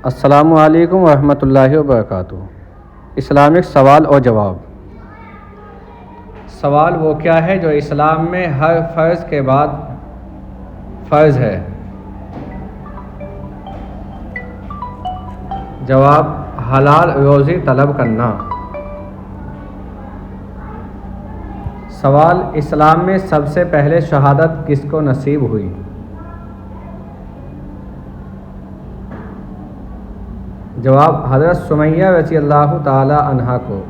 السلام علیکم ورحمۃ اللہ وبرکاتہ۔ اسلامک سوال اور جواب۔ سوال وہ کیا ہے جو اسلام میں ہر فرض کے بعد فرض ہے؟ جواب: حلال روزی طلب کرنا۔ سوال: اسلام میں سب سے پہلے شہادت کس کو نصیب ہوئی؟ جواب: حضرت سمیہ رضی اللہ تعالی عنہا کو۔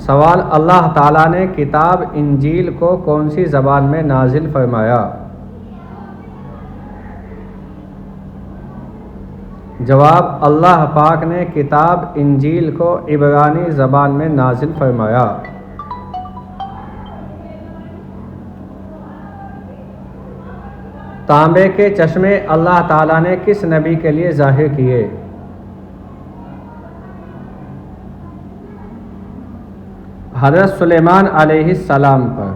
سوال: اللہ تعالیٰ نے کتاب انجیل کو کون سی زبان میں نازل فرمایا؟ جواب: اللہ پاک نے کتاب انجیل کو عبرانی زبان میں نازل فرمایا۔ تانبے کے چشمے اللہ تعالیٰ نے کس نبی کے لیے ظاہر کیے؟ حضرت سلیمان علیہ السلام پر۔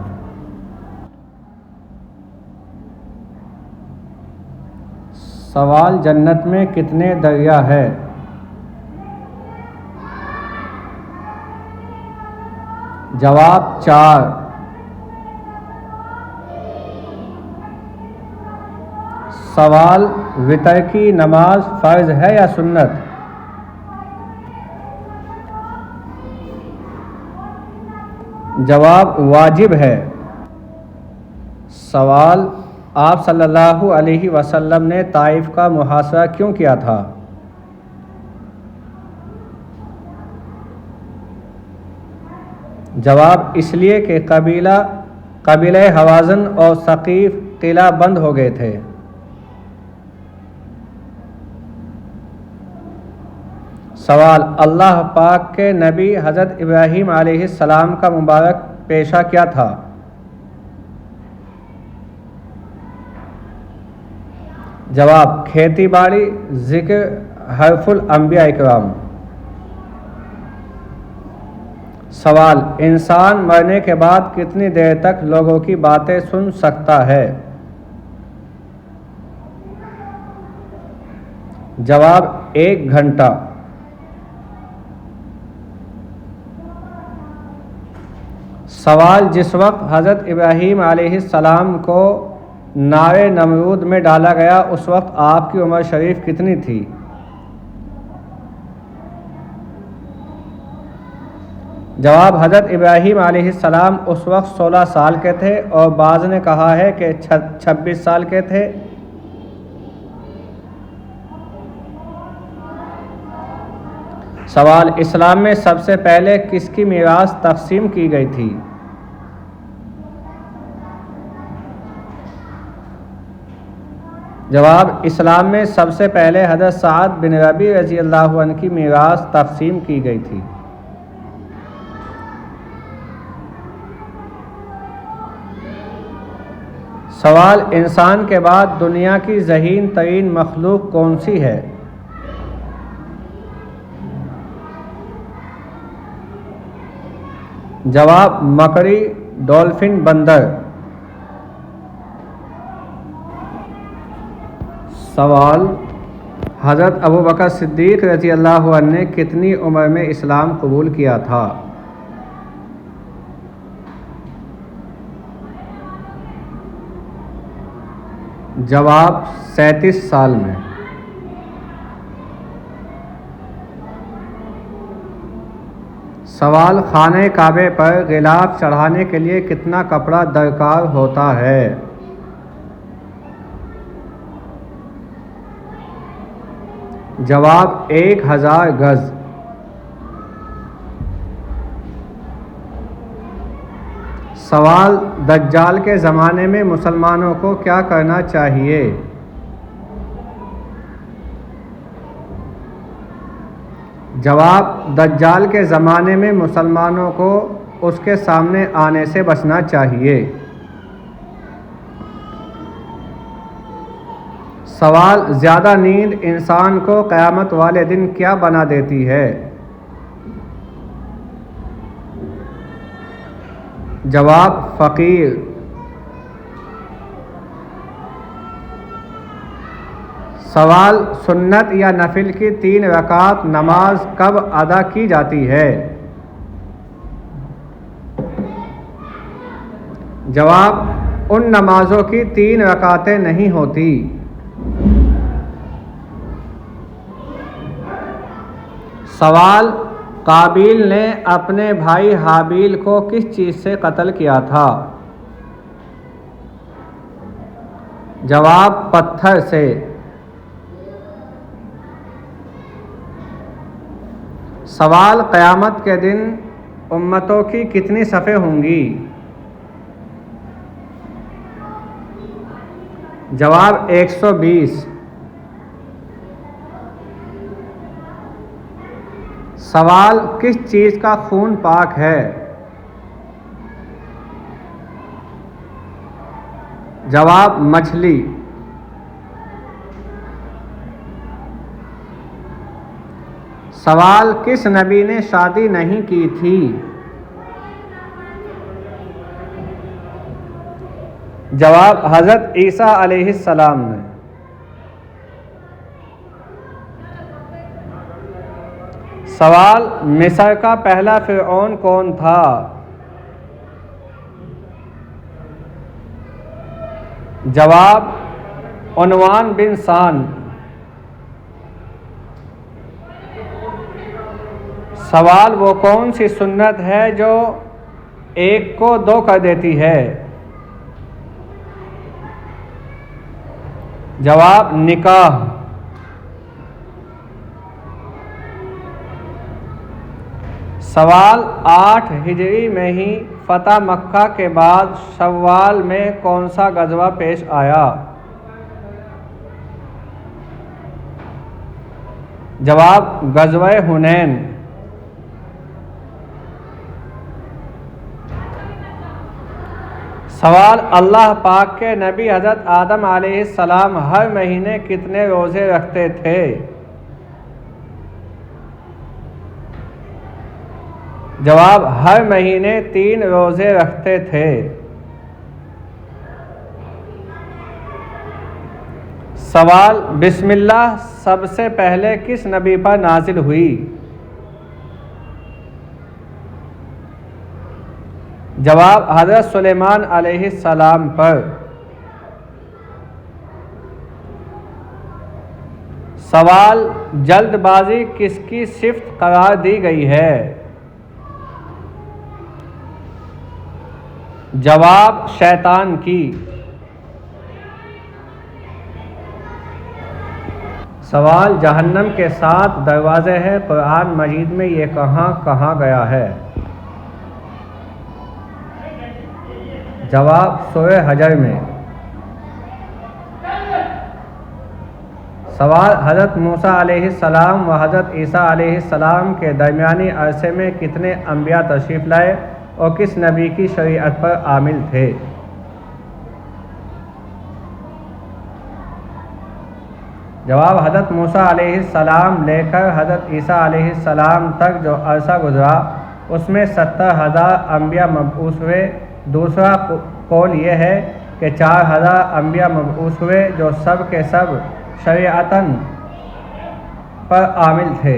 سوال: جنت میں کتنے دریا ہے؟ جواب: 4۔ سوال: وتر کی نماز فرض ہے یا سنت؟ جواب: واجب ہے۔ سوال: آپ صلی اللہ علیہ وسلم نے طائف کا محاصرہ کیوں کیا تھا؟ جواب: اس لیے کہ قبیلہ حوازن اور ثقیف قلعہ بند ہو گئے تھے۔ سوال: اللہ پاک کے نبی حضرت ابراہیم علیہ السلام کا مبارک پیشہ کیا تھا؟ جواب: کھیتی باڑی، ذکر، حرف الانبیاء کرام۔ سوال: انسان مرنے کے بعد کتنی دیر تک لوگوں کی باتیں سن سکتا ہے؟ جواب: 1 گھنٹہ۔ سوال: جس وقت حضرت ابراہیم علیہ السلام کو نار نمرود میں ڈالا گیا اس وقت آپ کی عمر شریف کتنی تھی؟ جواب: حضرت ابراہیم علیہ السلام اس وقت 16 سال کے تھے اور بعض نے کہا ہے کہ 26 سال کے تھے۔ سوال: اسلام میں سب سے پہلے کس کی میراث تقسیم کی گئی تھی؟ جواب: اسلام میں سب سے پہلے حضرت سعد بن ربیع رضی اللہ عنہ کی میراث تقسیم کی گئی تھی۔ سوال: انسان کے بعد دنیا کی ذہین ترین مخلوق کون سی ہے؟ جواب: مکڑی، ڈولفن، بندر۔ سوال: حضرت ابوبکر صدیق رضی اللہ عنہ نے کتنی عمر میں اسلام قبول کیا تھا؟ جواب: 37 سال میں۔ سوال: خانہ کعبہ پر غلاف چڑھانے کے لیے کتنا کپڑا درکار ہوتا ہے؟ جواب: 1000 گز۔ سوال: دجال کے زمانے میں مسلمانوں کو کیا کرنا چاہیے؟ جواب: دجال کے زمانے میں مسلمانوں کو اس کے سامنے آنے سے بچنا چاہیے۔ سوال: زیادہ نیند انسان کو قیامت والے دن کیا بنا دیتی ہے؟ جواب: فقیر۔ سوال سنت یا نفل کی 3 رکعت نماز کب ادا کی جاتی ہے؟ جواب ان نمازوں کی 3 رکعتیں نہیں ہوتی۔ سوال قابیل نے اپنے بھائی حابیل کو کس چیز سے قتل کیا تھا؟ جواب پتھر سے۔ سوال قیامت کے دن امتوں کی کتنی صفیں ہوں گی؟ جواب 120۔ سوال کس چیز کا خون پاک ہے؟ جواب مچھلی۔ سوال کس نبی نے شادی نہیں کی تھی؟ جواب حضرت عیسیٰ علیہ السلام نے۔ سوال مصر کا پہلا فرعون کون تھا؟ جواب عنوان بن سان۔ سوال وہ کون سی سنت ہے جو ایک کو 2 کر دیتی ہے؟ جواب نکاح۔ سوال 8 ہجری میں ہی فتح مکہ کے بعد شوال میں کون سا غزوہ پیش آیا؟ جواب غزوہ حنین۔ سوال اللہ پاک کے نبی حضرت آدم علیہ السلام ہر مہینے کتنے روزے رکھتے تھے؟ جواب ہر مہینے 3 روزے رکھتے تھے۔ سوال بسم اللہ سب سے پہلے کس نبی پر نازل ہوئی؟ جواب حضرت سلیمان علیہ السلام پر۔ سوال جلد بازی کس کی صفت قرار دی گئی ہے؟ جواب شیطان کی۔ سوال جہنم کے 7 دروازے ہیں، قرآن مجید میں یہ کہاں کہا گیا ہے؟ جواب سورہ حجر میں۔ سوال حضرت موسیٰ علیہ السلام و حضرت عیسیٰ علیہ السلام کے درمیانی عرصے میں کتنے انبیاء تشریف لائے اور کس نبی کی شریعت پر عامل تھے؟ جواب حضرت موسیٰ علیہ السلام لے کر حضرت عیسیٰ علیہ السلام تک جو عرصہ گزرا اس میں 70,000 انبیاء مبعوث ہوئے۔ دوسرا قول یہ ہے کہ 4,000 انبیاء مبعوث ہوئے جو سب کے سب شریعتاً پر عامل تھے۔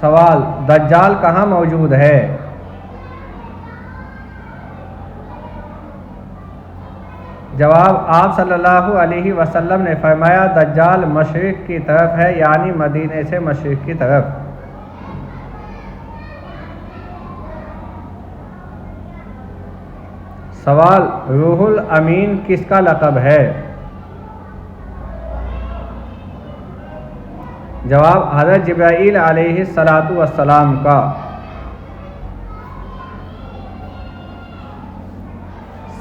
سوال دجال کہاں موجود ہے؟ جواب آپ صلی اللہ علیہ وسلم نے فرمایا دجال مشرق کی طرف ہے، یعنی مدینے سے مشرق کی طرف۔ سوال روح الامین کس کا لقب ہے؟ جواب حضرت جبرائیل علیہ السلام کا۔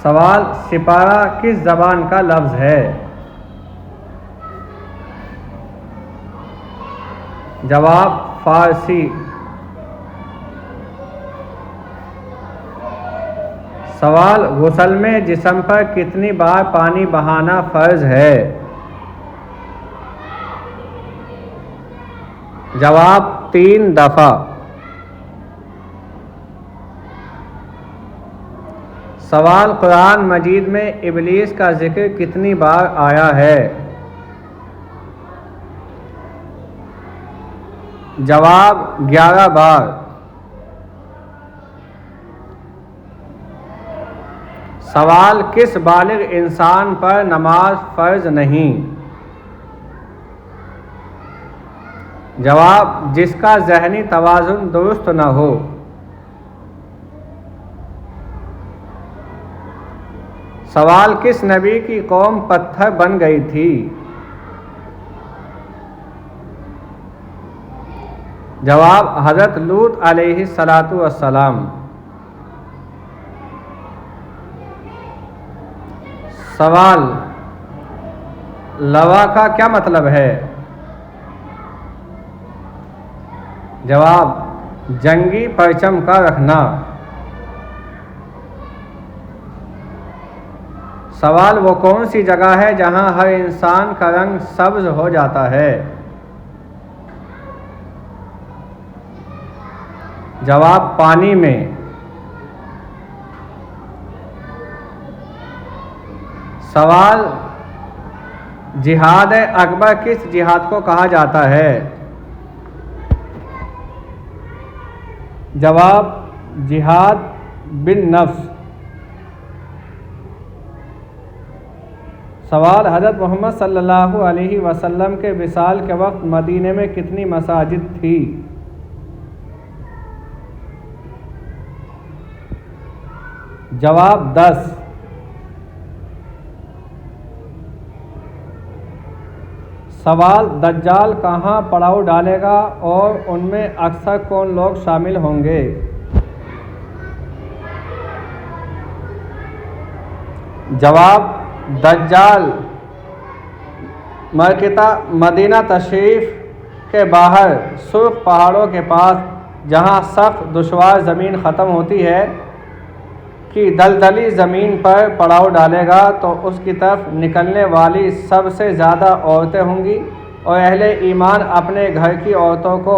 سوال سپارہ کس زبان کا لفظ ہے؟ جواب فارسی۔ سوال غسل میں جسم پر کتنی بار پانی بہانا فرض ہے؟ جواب 3 دفعہ۔ سوال: قرآن مجید میں ابلیس کا ذکر کتنی بار آیا ہے؟ جواب: 11 بار۔ سوال: کس بالغ انسان پر نماز فرض نہیں؟ جواب: جس کا ذہنی توازن درست نہ ہو۔ سوال: کس نبی کی قوم پتھر بن گئی تھی؟ جواب: حضرت لوط علیہ السلام۔ سوال: لوا کا کیا مطلب ہے؟ جواب: جنگی پرچم کا رکھنا۔ سوال: وہ کون سی جگہ ہے جہاں ہر انسان کا رنگ سبز ہو جاتا ہے؟ جواب: پانی میں۔ سوال: جہاد اکبر کس جہاد کو کہا جاتا ہے؟ جواب: جہاد بالنفس۔ سوال: حضرت محمد صلی اللہ علیہ وسلم کے وصال کے وقت مدینے میں کتنی مساجد تھی؟ جواب: 10۔ سوال: دجال کہاں پڑاؤ ڈالے گا اور ان میں اکثر کون لوگ شامل ہوں گے؟ جواب: دجال مدینہ تشریف کے باہر سرخ پہاڑوں کے پاس جہاں سخت دشوار زمین ختم ہوتی ہے کی دلدلی زمین پر پڑاؤ ڈالے گا تو اس کی طرف نکلنے والی سب سے زیادہ عورتیں ہوں گی اور اہل ایمان اپنے گھر کی عورتوں کو۔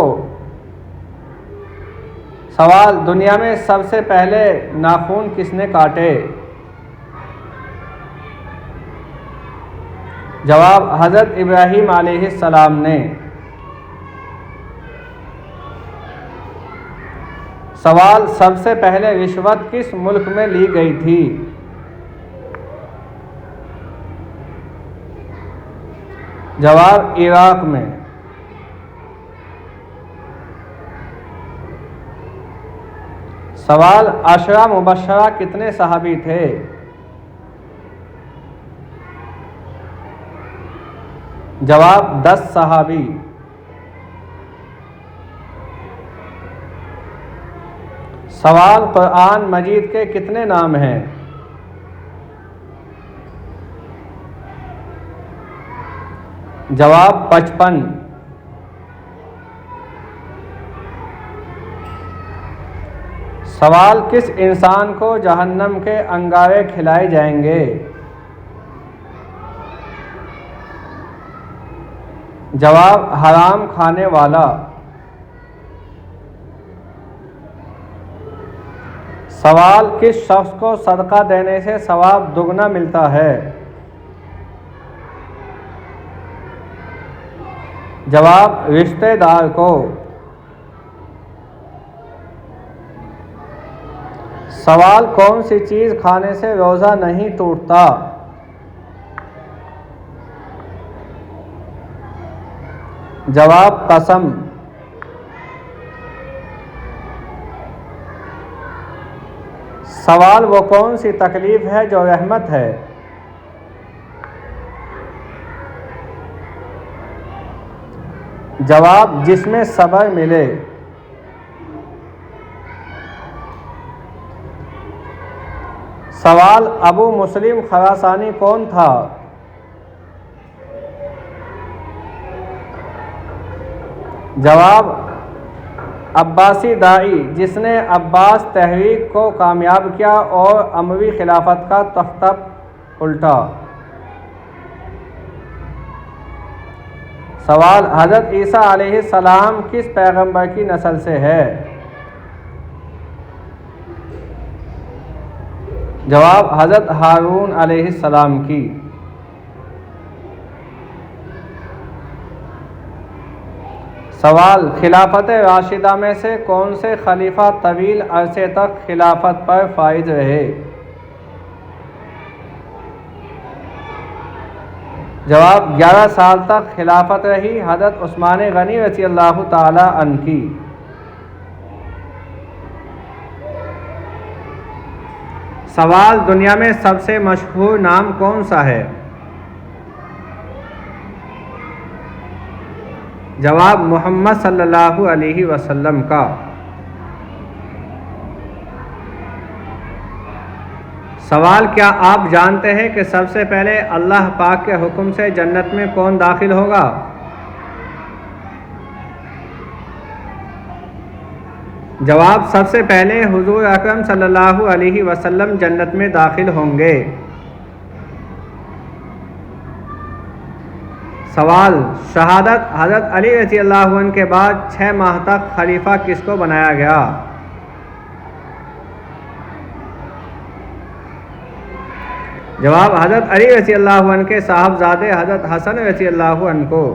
سوال: دنیا میں سب سے پہلے ناخن کس نے کاٹے؟ جواب: حضرت ابراہیم علیہ السلام نے۔ سوال: سب سے پہلے رشوت کس ملک میں لی گئی تھی؟ جواب: عراق میں۔ سوال: عشرہ مبشرہ کتنے صحابی تھے؟ جواب: 10 صحابی۔ سوال: قرآن مجید کے کتنے نام ہیں؟ جواب: 55۔ سوال: کس انسان کو جہنم کے انگارے کھلائے جائیں گے؟ جواب: حرام کھانے والا۔ سوال: کس شخص کو صدقہ دینے سے ثواب دگنا ملتا ہے؟ جواب: رشتہ دار کو۔ سوال: کون سی چیز کھانے سے روزہ نہیں ٹوٹتا؟ جواب: قسم۔ سوال: وہ کون سی تکلیف ہے جو رحمت ہے؟ جواب: جس میں صبر ملے۔ سوال: ابو مسلم خراسانی کون تھا؟ جواب: عباسی داعی جس نے عباس تحریک کو کامیاب کیا اور اموی خلافت کا تختہ الٹا۔ سوال: حضرت عیسیٰ علیہ السلام کس پیغمبر کی نسل سے ہے؟ جواب حضرت ہارون علیہ السلام کی۔ سوال، خلافت راشدہ میں سے کون سے خلیفہ طویل عرصے تک خلافت پر فائز رہے؟ جواب 11 سال تک خلافت رہی حضرت عثمان غنی رضی اللہ تعالی عنہ کی۔ سوال، دنیا میں سب سے مشہور نام کون سا ہے؟ جواب محمد صلی اللہ علیہ وسلم کا۔ سوال، کیا آپ جانتے ہیں کہ سب سے پہلے اللہ پاک کے حکم سے جنت میں کون داخل ہوگا؟ جواب، سب سے پہلے حضور اکرم صلی اللہ علیہ وسلم جنت میں داخل ہوں گے۔ سوال، شہادت حضرت علی رضی اللہ عنہ کے بعد 6 ماہ تک خلیفہ کس کو بنایا گیا؟ جواب، حضرت علی رضی اللہ عنہ کے صاحبزادے حضرت حسن رضی اللہ عنہ کو۔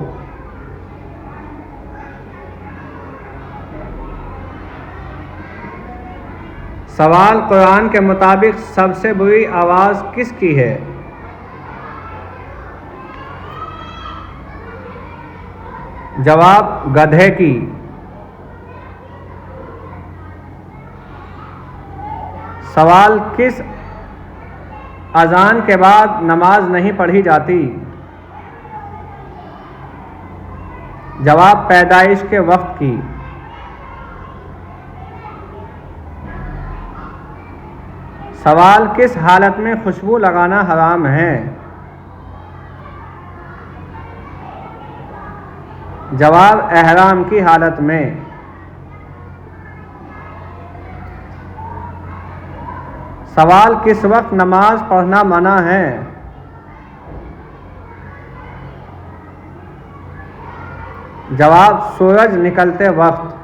سوال، قرآن کے مطابق سب سے بری آواز کس کی ہے؟ جواب، گدھے کی۔ سوال، کس اذان کے بعد نماز نہیں پڑھی جاتی؟ جواب، پیدائش کے وقت کی۔ سوال، کس حالت میں خوشبو لگانا حرام ہے؟ جواب، احرام کی حالت میں۔ سوال، کس وقت نماز پڑھنا منع ہے؟ جواب، سورج نکلتے وقت۔